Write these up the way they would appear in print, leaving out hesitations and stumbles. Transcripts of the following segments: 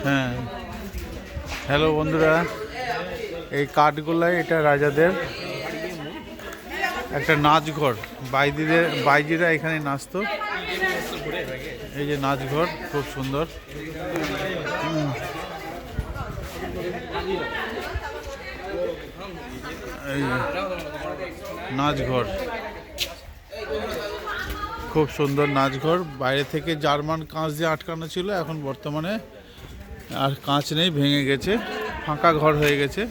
হ্যাঁ, হ্যালো বন্ধুরা, এই কাঠগোলায় এটা রাজাদের একটা নাচঘর। বাইজিরা এখানে নাচতো। এই যে নাচঘর, খুব সুন্দর। এই নাচঘর, খুব সুন্দর নাচঘর। বাইরে থেকে জার্মান কাঁচ দিয়ে আটকানো ছিল, এখন বর্তমানে আর কাঁচ নেই, ভেঙে গেছে, ফাঁকা ঘর হয়ে গেছে।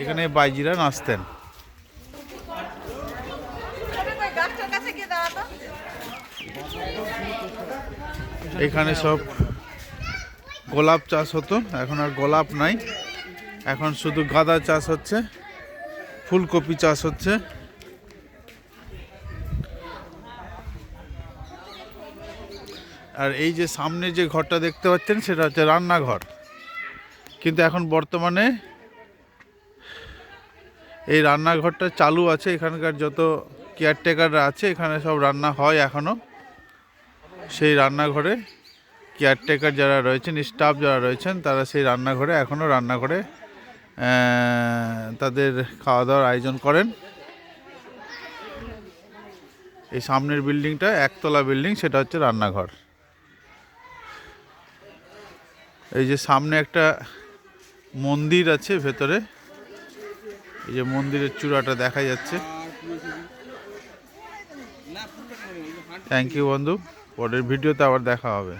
এখানে বাইজিরা নাচতেন। এখানে সব গোলাপ চাষ হতো, এখন আর গোলাপ নাই, এখন শুধু গাঁদা চাষ হচ্ছে, ফুলকপি চাষ হচ্ছে। আর এই যে সামনে যে ঘরটা দেখতে পাচ্ছেন সেটা হচ্ছে রান্নাঘর, কিন্তু এখন বর্তমানে এই রান্নাঘরটা চালু আছে। এখানকার যত কেয়ারটেকাররা আছে এখানে সব রান্না হয় এখনও। সেই রান্নাঘরে কেয়ারটেকার যারা রয়েছেন, স্টাফ যারা রয়েছেন, তারা সেই রান্নাঘরে এখনও রান্নাঘরে তাদের খাওয়া দাওয়ার আয়োজন করেন। এই সামনের বিল্ডিংটা একতলা বিল্ডিং, সেটা হচ্ছে রান্নাঘর। এই যে সামনে একটা মন্দির আছে ভেতরে, এই যে মন্দিরের চূড়াটা দেখা যাচ্ছে। থ্যাংক ইউ বন্ধু, পরের ভিডিওতে আবার দেখা হবে।